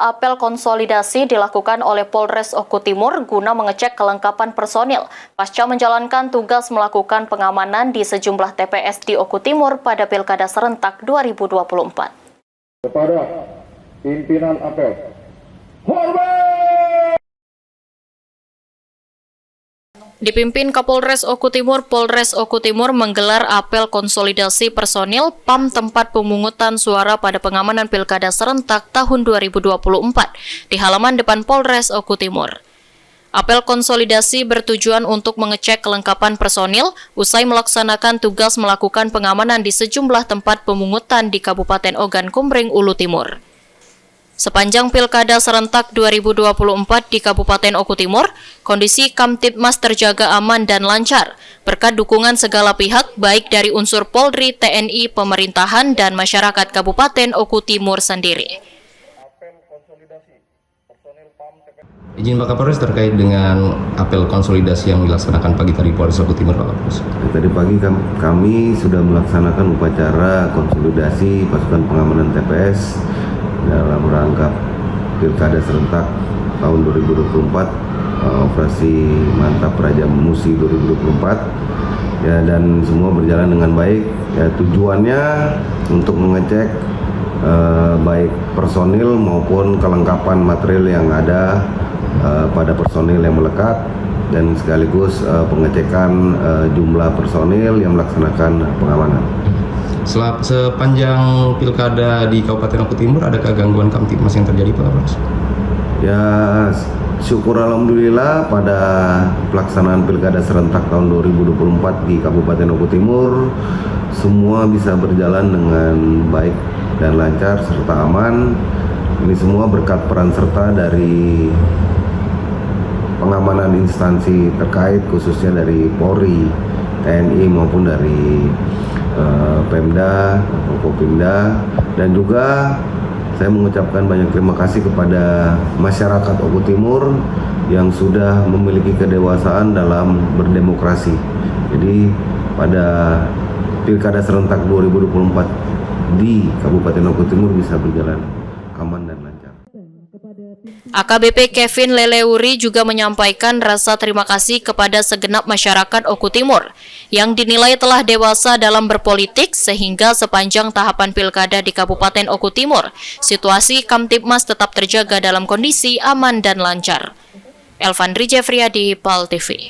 apel konsolidasi dilakukan oleh Polres Oku Timur guna mengecek kelengkapan personil pasca menjalankan tugas melakukan pengamanan di sejumlah TPS di Oku Timur pada Pilkada serentak 2024. Kepada pimpinan apel, hormat! Dipimpin Kapolres Oku Timur, Polres Oku Timur menggelar apel konsolidasi personil PAM tempat pemungutan suara pada pengamanan Pilkada serentak tahun 2024 di halaman depan Polres Oku Timur. Apel konsolidasi bertujuan untuk mengecek kelengkapan personil usai melaksanakan tugas melakukan pengamanan di sejumlah tempat pemungutan di Kabupaten Ogan Komering, Ulu Timur. Sepanjang Pilkada serentak 2024 di Kabupaten Oku Timur, kondisi Kamtibmas terjaga aman dan lancar berkat dukungan segala pihak baik dari unsur Polri, TNI, pemerintahan, dan masyarakat Kabupaten Oku Timur sendiri. Izin Pak Kapolres terkait dengan apel konsolidasi yang dilaksanakan pagi tadi Polres Oku Timur, Pak Kapolres. Tadi pagi kami sudah melaksanakan upacara konsolidasi pasukan pengamanan TPS dalam rangka Pilkada serentak tahun 2024, operasi Mantap Raja Musi 2024, ya, dan semua berjalan dengan baik. Ya, tujuannya untuk mengecek baik personil maupun kelengkapan material yang ada pada personil yang melekat, dan sekaligus pengecekan jumlah personil yang melaksanakan pengamanan. Sepanjang Pilkada di Kabupaten Oku Timur, adakah gangguan Kamtibmas yang terjadi, Pak Kapolres? Ya, syukur alhamdulillah pada pelaksanaan Pilkada serentak tahun 2024 di Kabupaten Oku Timur semua bisa berjalan dengan baik dan lancar serta aman. Ini semua berkat peran serta dari pengamanan instansi terkait, khususnya dari Polri, TNI maupun dari Pemda, Kopimda, dan juga saya mengucapkan banyak terima kasih kepada masyarakat Oku Timur yang sudah memiliki kedewasaan dalam berdemokrasi. Jadi pada Pilkada serentak 2024 di Kabupaten Oku Timur bisa berjalan aman dan lancar. AKBP Kevin Leleuri juga menyampaikan rasa terima kasih kepada segenap masyarakat Oku Timur yang dinilai telah dewasa dalam berpolitik sehingga sepanjang tahapan Pilkada di Kabupaten Oku Timur, situasi Kamtibmas tetap terjaga dalam kondisi aman dan lancar. Elvandri Jeffriyadi, PAL TV.